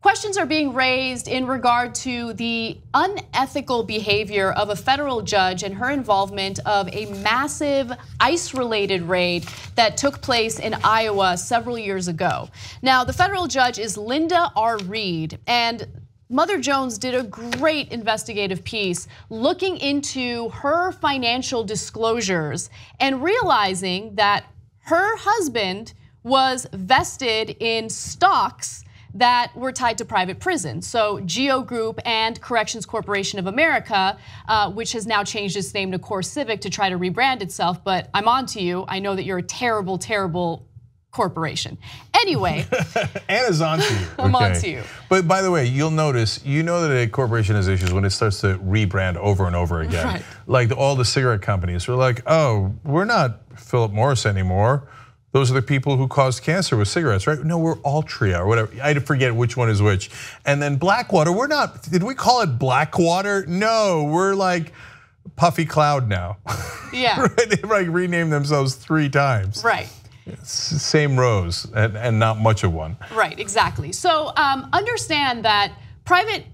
questions are being raised in regard to the unethical behavior of a federal judge and her involvement of a massive ICE-related raid that took place in Iowa several years ago. Now, the federal judge is Linda R. Reed, and Mother Jones did a great investigative piece looking into her financial disclosures and realizing that her husband was vested in stocks that were tied to private prisons. So GEO Group and Corrections Corporation of America, which has now changed its name to Core Civic to try to rebrand itself, but I'm on to you. I know that you're a terrible, terrible corporation. Anyway. Anna's on to you. I'm on to you. But by the way, you'll notice, you know that a corporation has issues when it starts to rebrand over and over again. Right. Like all the cigarette companies were like, oh, we're not Philip Morris anymore. Those are the people who caused cancer with cigarettes, right? No, we're Altria or whatever. I forget which one is which. And then Blackwater, we're not, did we call it Blackwater? No, we're like Puffy Cloud now. Yeah. Right? They like renamed themselves 3 times. Right. Same rows and not much of one. Right, exactly. So understand that private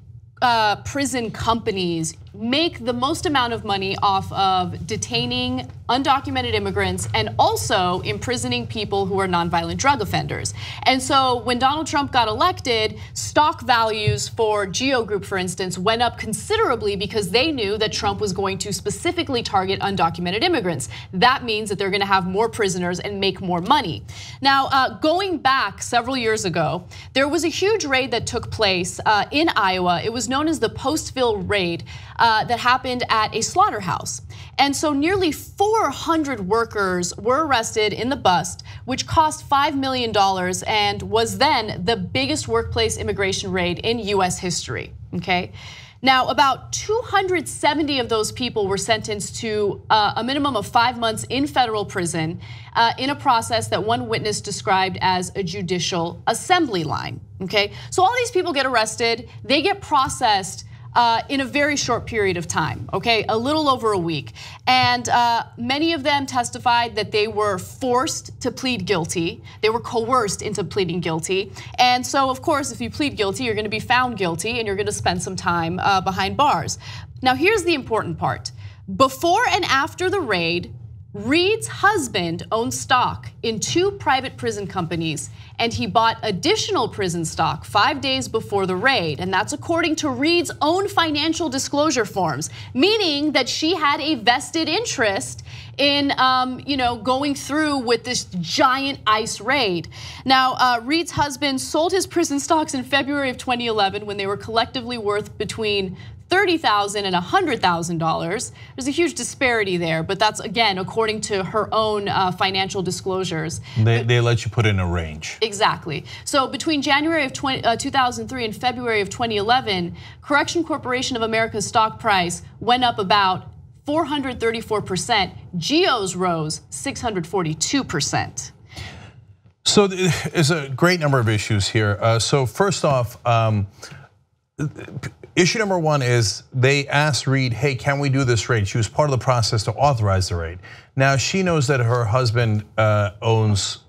prison companies make the most amount of money off of detaining undocumented immigrants and also imprisoning people who are nonviolent drug offenders. And so when Donald Trump got elected, stock values for GEO Group, for instance, went up considerably because they knew that Trump was going to specifically target undocumented immigrants. That means that they're gonna have more prisoners and make more money. Now, going back several years ago, there was a huge raid that took place in Iowa. It was known as the Postville raid that happened at a slaughterhouse. And so nearly 400 workers were arrested in the bust, which cost $5 million and was then the biggest workplace immigration raid in US history, okay? Now, about 270 of those people were sentenced to a minimum of 5 months in federal prison in a process that one witness described as a judicial assembly line, okay? So all these people get arrested, they get processed in a very short period of time, okay? A little over a week. And many of them testified that they were forced to plead guilty. They were coerced into pleading guilty. And so, of course, if you plead guilty, you're gonna be found guilty and you're gonna spend some time behind bars. Now, here's the important part. Before and after the raid, Reed's husband owned stock in 2 private prison companies, and he bought additional prison stock 5 days before the raid, and that's according to Reed's own financial disclosure forms, meaning that she had a vested interest in going through with this giant ICE raid. Now, Reed's husband sold his prison stocks in February of 2011 when they were collectively worth between $30,000 and $100,000. There's a huge disparity there, but that's again according to her own financial disclosures. They let you put in a range. Exactly. So between January of 2003 and February of 2011, Correction Corporation of America's stock price went up about 434%. GEO's rose 642%. So there's a great number of issues here. So first off, issue number 1 is they asked Reed, hey, can we do this raid? She was part of the process to authorize the raid. Now she knows that her husband owns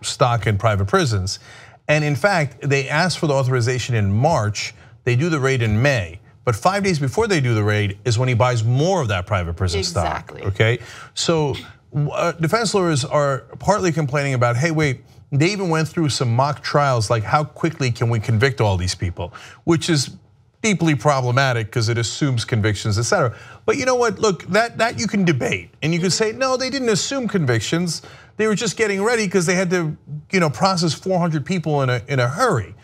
stock in private prisons. And in fact, they asked for the authorization in March. They do the raid in May. But 5 days before they do the raid is when he buys more of that private prison stock. Okay, so defense lawyers are partly complaining about, hey, wait, they even went through some mock trials, like how quickly can we convict all these people, which is deeply problematic because it assumes convictions, et cetera. But you know what, look, that you can debate. And you can say, no, they didn't assume convictions. They were just getting ready because they had to process 400 people in a hurry.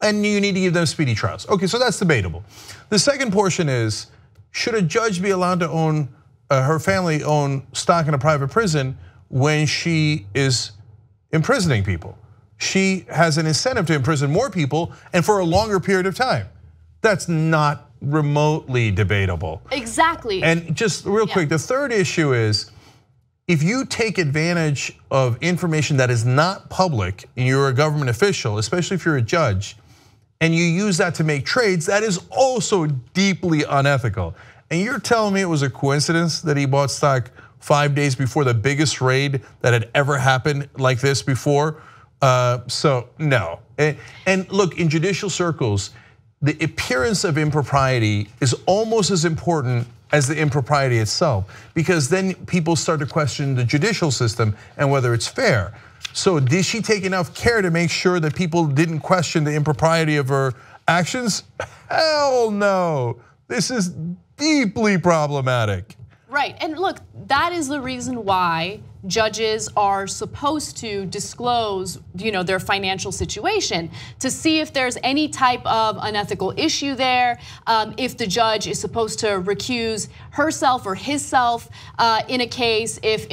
And you need to give them speedy trials. Okay, so that's debatable. The second portion is, should a judge be allowed to own, her family own stock in a private prison when she is imprisoning people? She has an incentive to imprison more people and for a longer period of time. That's not remotely debatable. Exactly. And just real quick, the third issue is, if you take advantage of information that is not public and you're a government official, especially if you're a judge, and you use that to make trades, that is also deeply unethical. And you're telling me it was a coincidence that he bought stock 5 days before the biggest raid that had ever happened like this before, So no, and look, in judicial circles, the appearance of impropriety is almost as important as the impropriety itself, because then people start to question the judicial system and whether it's fair. So did she take enough care to make sure that people didn't question the impropriety of her actions? Hell no, this is deeply problematic. Right, and look, that is the reason why judges are supposed to disclose, their financial situation to see if there's any type of unethical issue there, if the judge is supposed to recuse herself or himself in a case, if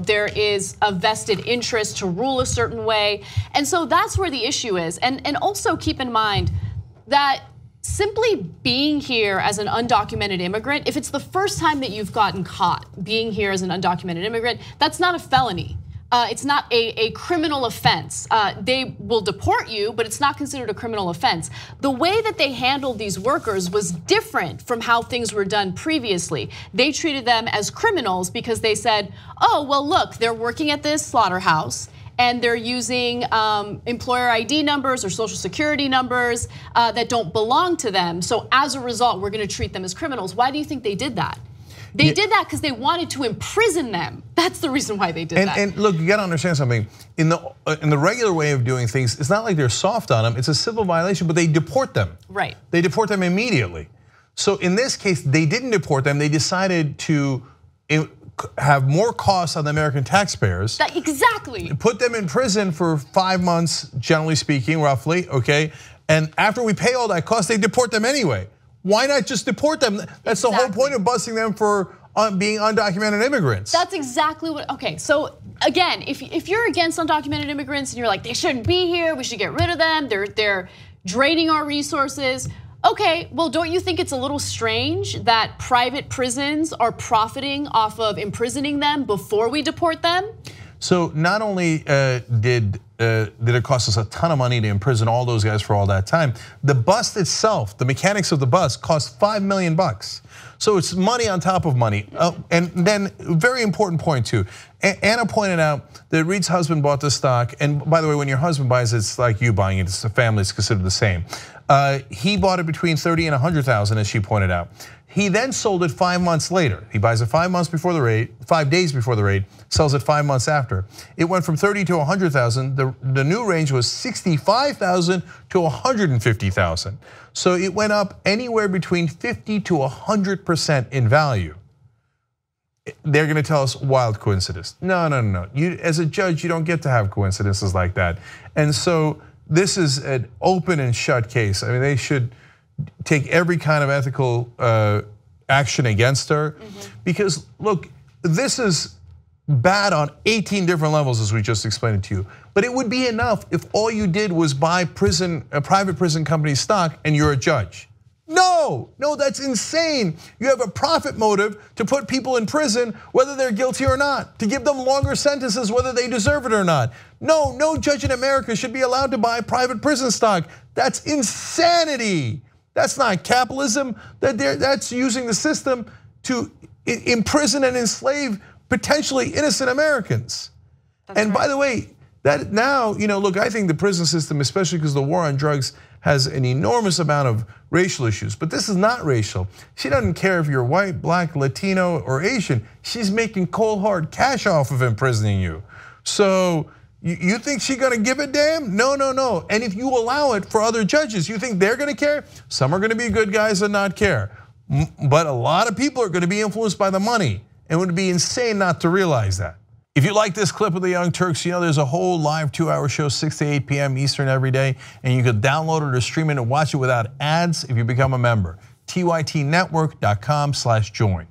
there is a vested interest to rule a certain way. And so that's where the issue is. And also keep in mind that simply being here as an undocumented immigrant, if it's the first time that you've gotten caught being here as an undocumented immigrant, that's not a felony. It's not a criminal offense. They will deport you, but it's not considered a criminal offense. The way that they handled these workers was different from how things were done previously. They treated them as criminals because they said, oh, well, look, they're working at this slaughterhouse, and they're using employer ID numbers or social security numbers that don't belong to them. So as a result, we're gonna treat them as criminals. Why do you think they did that? They did that because they wanted to imprison them. That's the reason why they did that. And look, you gotta understand something. In the regular way of doing things, it's not like they're soft on them, it's a civil violation, but they deport them. Right. They deport them immediately. So in this case, they didn't deport them, they decided to have more costs on the American taxpayers. Exactly. Put them in prison for 5 months, generally speaking, roughly, okay? And after we pay all that cost, they deport them anyway. Why not just deport them? That's the whole point of busting them for being undocumented immigrants. That's exactly what, okay, so again, if you're against undocumented immigrants and you're like, they shouldn't be here, we should get rid of them, they're draining our resources. Okay, well, don't you think it's a little strange that private prisons are profiting off of imprisoning them before we deport them? So not only did it cost us a ton of money to imprison all those guys for all that time, the bus itself, the mechanics of the bus, cost $5 million. So it's money on top of money. And then, very important point too, Anna pointed out that Reed's husband bought the stock, and by the way, when your husband buys it, it's like you buying it, it's the family, it's considered the same. He bought it between 30 and 100,000, as she pointed out. He then sold it 5 months later. He buys it 5 months before the raid, 5 days before the raid, sells it 5 months after. It went from 30 to 100,000. The new range was 65,000 to 150,000. So it went up anywhere between 50 to 100% in value. They're gonna tell us wild coincidence. No. You, as a judge, you don't get to have coincidences like that. And so this is an open and shut case. I mean, they should take every kind of ethical action against her, because look, this is bad on 18 different levels, as we just explained it to you. But it would be enough if all you did was buy a private prison company stock and you're a judge. No, that's insane. You have a profit motive to put people in prison, whether they're guilty or not, to give them longer sentences, whether they deserve it or not. No judge in America should be allowed to buy private prison stock. That's insanity. That's not capitalism. That's using the system to imprison and enslave potentially innocent Americans. And by the way, that now, look, I think the prison system, especially because the war on drugs, has an enormous amount of racial issues, but this is not racial. She doesn't care if you're white, black, Latino, or Asian. She's making cold hard cash off of imprisoning you. So you think she's gonna give a damn? No. And if you allow it for other judges, you think they're gonna care? Some are gonna be good guys and not care. But a lot of people are gonna be influenced by the money. It would be insane not to realize that. If you like this clip of the Young Turks, there's a whole live 2-hour show, 6 to 8 p.m. Eastern every day, and you can download it or stream it and watch it without ads if you become a member. tytnetwork.com/join.